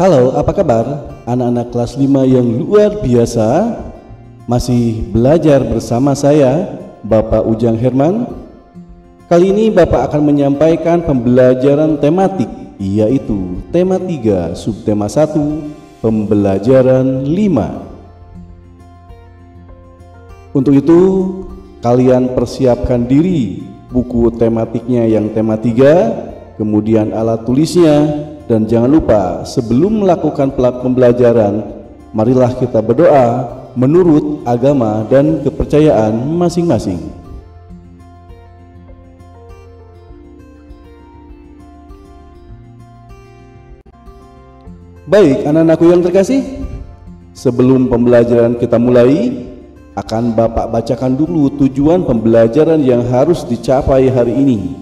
Halo, apa kabar? Anak-anak kelas 5 yang luar biasa. Masih belajar bersama saya, Bapak Ujang Herman. Kali ini Bapak akan menyampaikan pembelajaran tematik, yaitu tema 3, subtema 1, pembelajaran 5. Untuk itu, kalian persiapkan diri, buku tematiknya yang tema 3, kemudian alat tulisnya, dan jangan lupa sebelum melakukan pembelajaran, marilah kita berdoa menurut agama dan kepercayaan masing-masing. Baik, anak-anakku yang terkasih, sebelum pembelajaran kita mulai, akan Bapak bacakan dulu tujuan pembelajaran yang harus dicapai hari ini.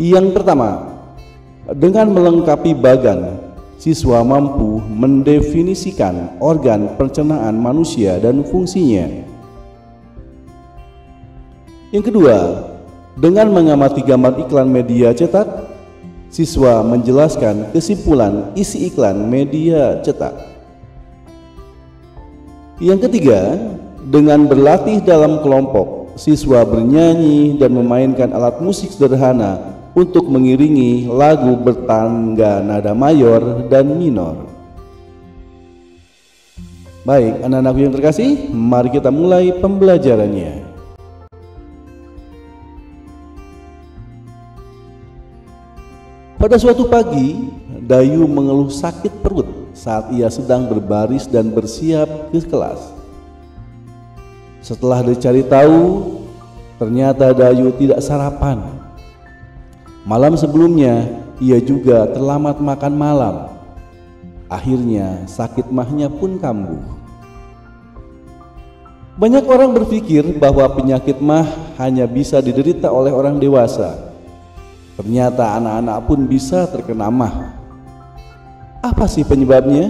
Yang pertama, dengan melengkapi bagan, siswa mampu mendefinisikan organ pencernaan manusia dan fungsinya. Yang kedua, dengan mengamati gambar iklan media cetak, siswa menjelaskan kesimpulan isi iklan media cetak. Yang ketiga, dengan berlatih dalam kelompok, siswa bernyanyi dan memainkan alat musik sederhana untuk mengiringi lagu bertangga nada mayor dan minor. Baik, anak-anakku yang terkasih, mari kita mulai pembelajarannya. Pada suatu pagi, Dayu mengeluh sakit perut saat ia sedang berbaris dan bersiap ke kelas. Setelah dicari tahu, ternyata Dayu tidak sarapan. Malam sebelumnya, ia juga terlambat makan malam. Akhirnya, sakit mahnya pun kambuh. Banyak orang berpikir bahwa penyakit mah hanya bisa diderita oleh orang dewasa. Ternyata anak-anak pun bisa terkena mah. Apa sih penyebabnya?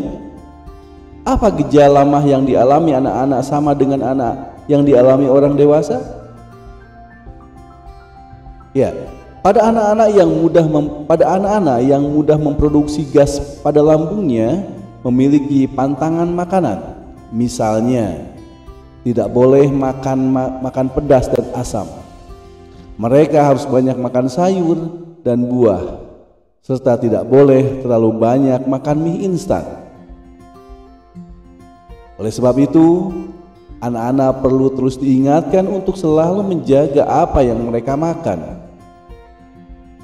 Apa gejala mah yang dialami anak-anak sama dengan anak yang dialami orang dewasa? Ya, pada anak-anak yang mudah memproduksi gas pada lambungnya memiliki pantangan makanan. Misalnya, tidak boleh makan pedas dan asam. Mereka harus banyak makan sayur dan buah, serta tidak boleh terlalu banyak makan mie instan. Oleh sebab itu, anak-anak perlu terus diingatkan untuk selalu menjaga apa yang mereka makan.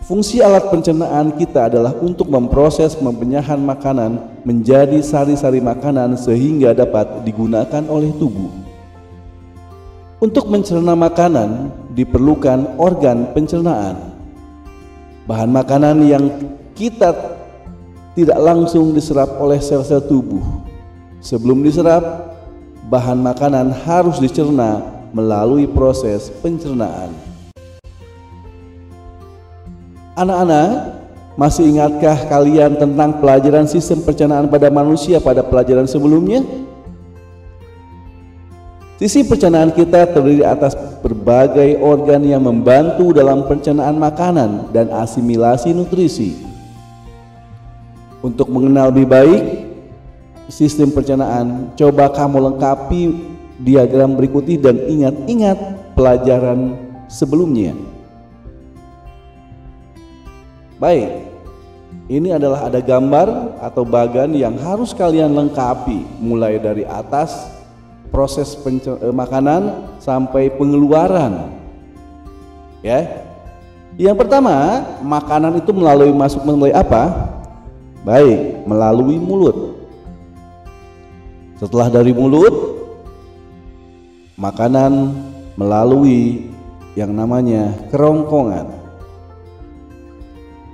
Fungsi alat pencernaan kita adalah untuk memproses pembenyahan makanan menjadi sari-sari makanan sehingga dapat digunakan oleh tubuh. Untuk mencerna makanan diperlukan organ pencernaan. Bahan makanan yang kita tidak langsung diserap oleh sel-sel tubuh. Sebelum diserap, bahan makanan harus dicerna melalui proses pencernaan. Anak-anak, masih ingatkah kalian tentang pelajaran sistem pencernaan pada manusia pada pelajaran sebelumnya? Sistem pencernaan kita terdiri atas berbagai organ yang membantu dalam pencernaan makanan dan asimilasi nutrisi. Untuk mengenal lebih baik sistem pencernaan, coba kamu lengkapi diagram berikut ini dan ingat-ingat pelajaran sebelumnya. Baik, ini adalah ada gambar atau bagan yang harus kalian lengkapi mulai dari atas proses makanan sampai pengeluaran. Ya. Yang pertama, makanan itu masuk melalui apa? Baik, melalui mulut. Setelah dari mulut, makanan melalui yang namanya kerongkongan.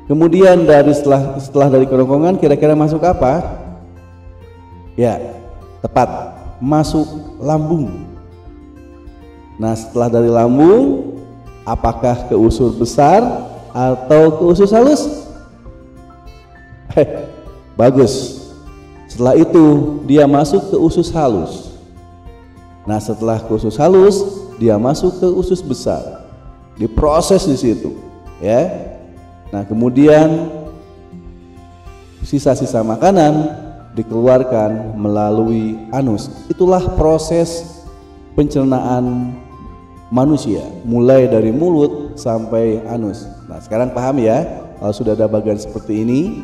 Kemudian setelah dari kerongkongan kira-kira masuk apa? Ya, tepat, masuk lambung. Nah, setelah dari lambung, apakah ke usus besar atau ke usus halus? Bagus. Setelah itu dia masuk ke usus halus. Nah, setelah ke usus halus, dia masuk ke usus besar. Diproses di situ, ya. Nah, kemudian sisa-sisa makanan dikeluarkan melalui anus. Itulah proses pencernaan manusia, mulai dari mulut sampai anus. Nah, sekarang paham ya, kalau sudah ada bagian seperti ini.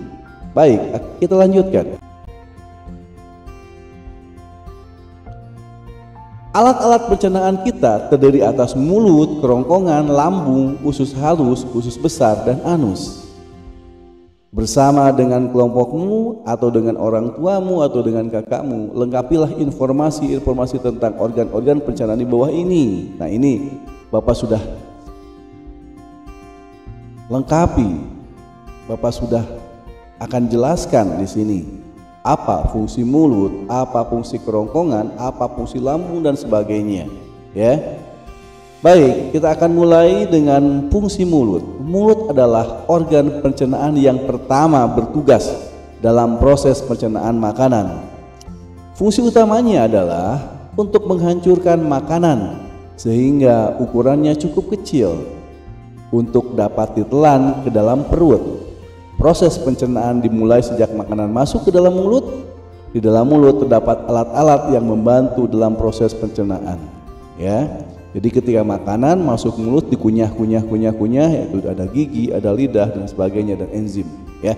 Baik, kita lanjutkan. Alat-alat pencernaan kita terdiri atas mulut, kerongkongan, lambung, usus halus, usus besar, dan anus. Bersama dengan kelompokmu atau dengan orang tuamu atau dengan kakakmu, lengkapilah informasi tentang organ-organ pencernaan di bawah ini. Nah, ini Bapak sudah lengkapi. Bapak sudah akan jelaskan di sini apa fungsi mulut, apa fungsi kerongkongan, apa fungsi lambung dan sebagainya, ya. Baik, kita akan mulai dengan fungsi mulut. Mulut adalah organ pencernaan yang pertama bertugas dalam proses pencernaan makanan. Fungsi utamanya adalah untuk menghancurkan makanan sehingga ukurannya cukup kecil untuk dapat ditelan ke dalam perut. Proses pencernaan dimulai sejak makanan masuk ke dalam mulut. Di dalam mulut terdapat alat-alat yang membantu dalam proses pencernaan, ya. Jadi ketika makanan masuk mulut dikunyah-kunyah, yaitu ada gigi, ada lidah dan sebagainya dan enzim, ya.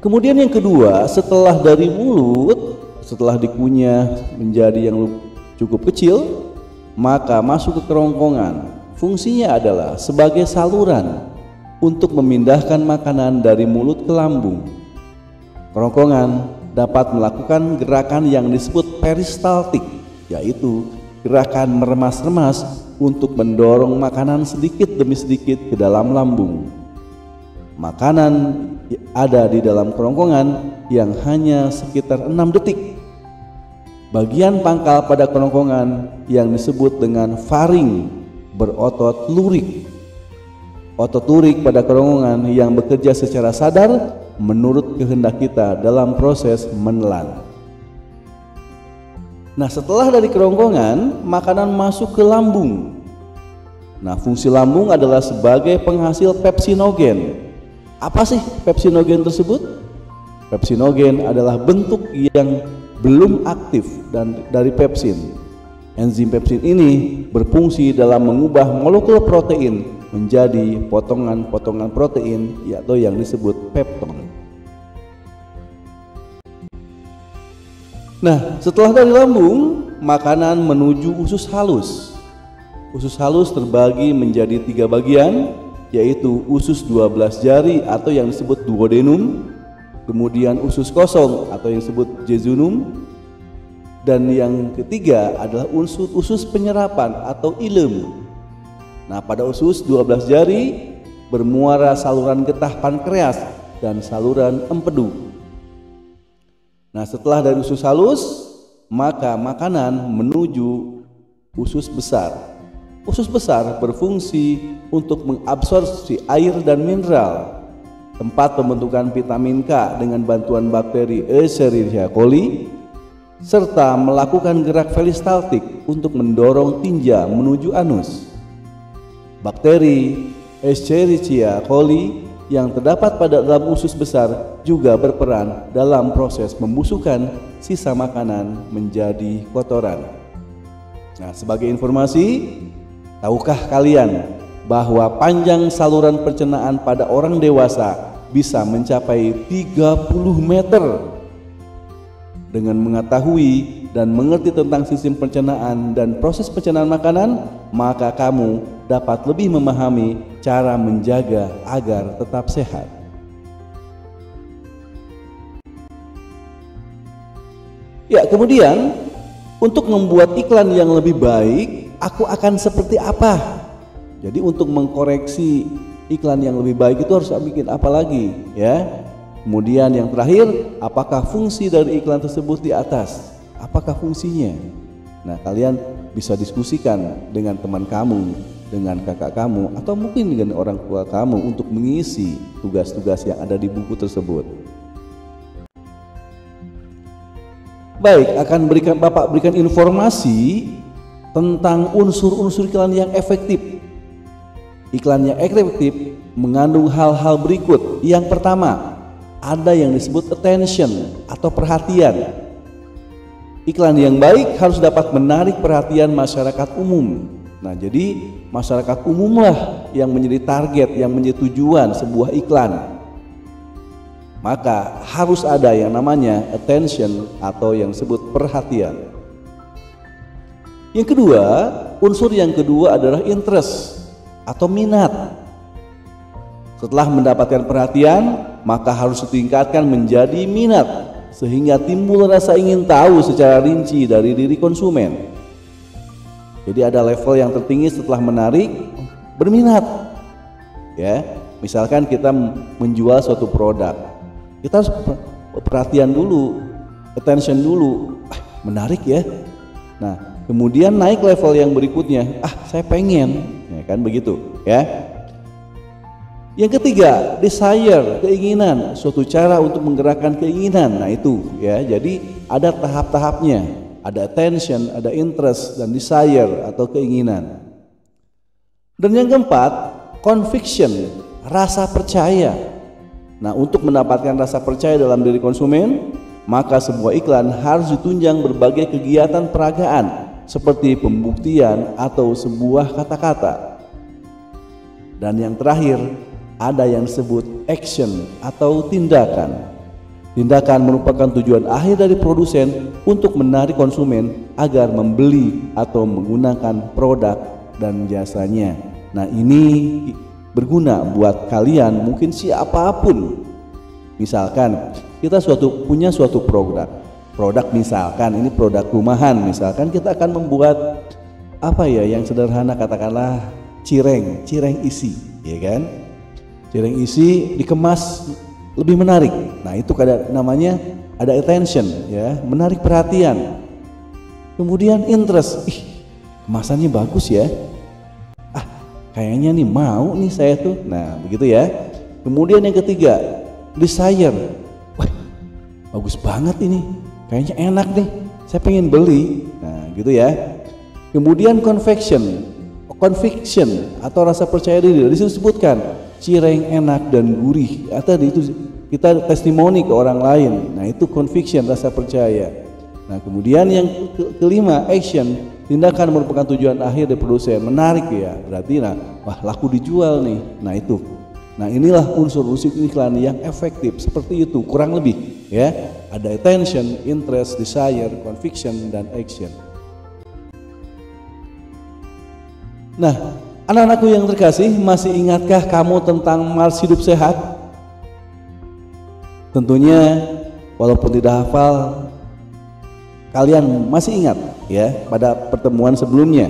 Kemudian yang kedua, setelah dari mulut, setelah dikunyah menjadi yang cukup kecil, maka masuk ke kerongkongan. Fungsinya adalah sebagai saluran untuk memindahkan makanan dari mulut ke lambung. Kerongkongan dapat melakukan gerakan yang disebut peristaltik, yaitu gerakan meremas-remas untuk mendorong makanan sedikit demi sedikit ke dalam lambung. Makanan ada di dalam kerongkongan yang hanya sekitar 6 detik. Bagian pangkal pada kerongkongan yang disebut dengan faring berotot lurik. Otot lurik pada kerongkongan yang bekerja secara sadar menurut kehendak kita dalam proses menelan. Nah, setelah dari kerongkongan, makanan masuk ke lambung. Nah, fungsi lambung adalah sebagai penghasil pepsinogen. Apa sih pepsinogen tersebut? Pepsinogen adalah bentuk yang belum aktif dan dari pepsin. Enzim pepsin ini berfungsi dalam mengubah molekul protein menjadi potongan-potongan protein atau yang disebut pepton. Nah, setelah dari lambung, makanan menuju usus halus. Usus halus terbagi menjadi 3 bagian, yaitu usus 12 jari atau yang disebut duodenum, kemudian usus kosong atau yang disebut jejunum, dan yang ketiga adalah usus penyerapan atau ilem. Nah, pada usus 12 jari bermuara saluran getah pankreas dan saluran empedu. Nah, setelah dari usus halus, maka makanan menuju usus besar. Usus besar berfungsi untuk mengabsorpsi air dan mineral, tempat pembentukan vitamin K dengan bantuan bakteri Escherichia coli, serta melakukan gerak peristaltik untuk mendorong tinja menuju anus. Bakteri Escherichia coli yang terdapat pada dalam usus besar juga berperan dalam proses membusukkan sisa makanan menjadi kotoran. Nah, sebagai informasi, tahukah kalian bahwa panjang saluran pencernaan pada orang dewasa bisa mencapai 30 meter? Dengan mengetahui dan mengerti tentang sistem pencernaan dan proses pencernaan makanan, maka kamu dapat lebih memahami cara menjaga agar tetap sehat. Ya, kemudian untuk membuat iklan yang lebih baik, aku akan seperti apa? Jadi untuk mengkoreksi iklan yang lebih baik itu harus bikin apa lagi, ya? Kemudian yang terakhir, apakah fungsi dari iklan tersebut di atas? Apakah fungsinya? Nah, kalian bisa diskusikan dengan teman kamu, dengan kakak kamu, atau mungkin dengan orang tua kamu untuk mengisi tugas-tugas yang ada di buku tersebut. Baik, Bapak berikan informasi tentang unsur-unsur iklan yang efektif. Iklan yang efektif mengandung hal-hal berikut. Yang pertama, ada yang disebut attention atau perhatian. Iklan yang baik harus dapat menarik perhatian masyarakat umum. Nah, jadi masyarakat umumlah yang menjadi target, yang menjadi tujuan sebuah iklan. Maka harus ada yang namanya attention atau yang disebut perhatian. Yang kedua, unsur yang kedua adalah interest atau minat. Setelah mendapatkan perhatian, maka harus ditingkatkan menjadi minat sehingga timbul rasa ingin tahu secara rinci dari diri konsumen. Jadi ada level yang tertinggi setelah menarik, berminat. Ya, misalkan kita menjual suatu produk, kita harus perhatian dulu, attention dulu, menarik ya. Nah, kemudian naik level yang berikutnya, saya pengen, ya kan begitu, ya. Yang ketiga, desire, keinginan, suatu cara untuk menggerakkan keinginan. Nah itu, ya. Jadi ada tahap-tahapnya, ada attention, ada interest dan desire atau keinginan. Dan yang keempat, conviction, rasa percaya. Nah, untuk mendapatkan rasa percaya dalam diri konsumen, maka sebuah iklan harus ditunjang berbagai kegiatan peragaan seperti pembuktian atau sebuah kata-kata. Dan yang terakhir, ada yang disebut action atau tindakan. Tindakan merupakan tujuan akhir dari produsen untuk menarik konsumen agar membeli atau menggunakan produk dan jasanya. Nah, ini berguna buat kalian, mungkin siapapun. Misalkan kita punya suatu produk misalkan ini produk rumahan, misalkan kita akan membuat yang sederhana, katakanlah cireng isi, ya kan? Cireng isi dikemas lebih menarik. Nah, itu namanya ada attention, ya, menarik perhatian. Kemudian interest, kemasannya bagus ya. Kayaknya nih mau nih saya tuh. Nah, begitu ya. Kemudian yang ketiga, desire. Wah, bagus banget ini. Kayaknya enak nih. Saya pengen beli. Nah, gitu ya. Kemudian conviction atau rasa percaya diri. Disebutkan cireng enak dan gurih. Atau itu kita testimoni ke orang lain. Nah, itu conviction, rasa percaya. Nah, kemudian yang kelima, action. Tindakan merupakan tujuan akhir dari produsen, menarik ya, berarti laku dijual nih. Nah itu, inilah unsur-unsur iklan yang efektif seperti itu, kurang lebih ya. Ada attention, interest, desire, conviction, dan action. Nah, anak-anakku yang terkasih, masih ingatkah kamu tentang Mars Hidup Sehat? Tentunya, walaupun tidak hafal, kalian masih ingat ya pada pertemuan sebelumnya.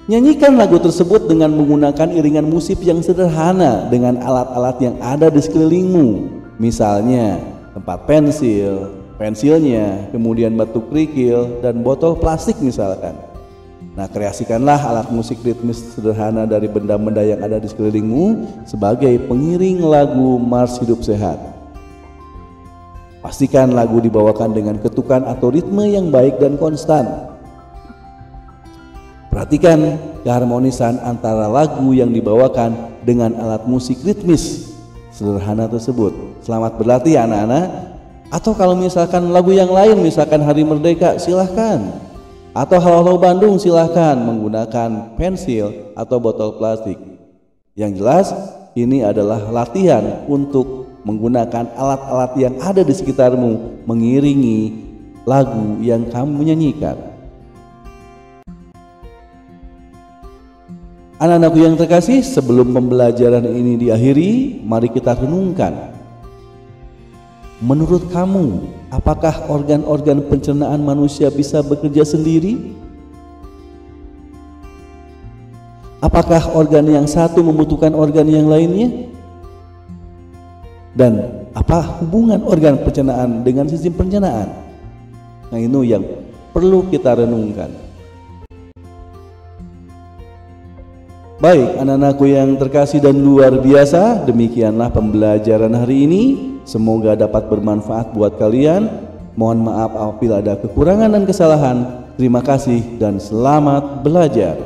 Nyanyikan lagu tersebut dengan menggunakan iringan musik yang sederhana dengan alat-alat yang ada di sekelilingmu. Misalnya tempat pensilnya, kemudian batu kerikil dan botol plastik misalkan. Nah, kreasikanlah alat musik ritmis sederhana dari benda-benda yang ada di sekelilingmu sebagai pengiring lagu Mars Hidup Sehat. Pastikan lagu dibawakan dengan ketukan atau ritme yang baik dan konstan. Perhatikan keharmonisan antara lagu yang dibawakan dengan alat musik ritmis sederhana tersebut. Selamat berlatih anak-anak. Atau kalau misalkan lagu yang lain, misalkan Hari Merdeka, silahkan. Atau Halo Bandung, silahkan menggunakan pensil atau botol plastik. Yang jelas ini adalah latihan untuk menggunakan alat-alat yang ada di sekitarmu mengiringi lagu yang kamu nyanyikan. Anak-anakku yang terkasih, sebelum pembelajaran ini diakhiri, mari kita renungkan. Menurut kamu, apakah organ-organ pencernaan manusia bisa bekerja sendiri? Apakah organ yang satu membutuhkan organ yang lainnya? Dan apa hubungan organ pencernaan dengan sistem pencernaan? Nah, ini yang perlu kita renungkan. Baik, anak-anakku yang terkasih dan luar biasa, demikianlah pembelajaran hari ini. Semoga dapat bermanfaat buat kalian. Mohon maaf apabila ada kekurangan dan kesalahan. Terima kasih dan selamat belajar.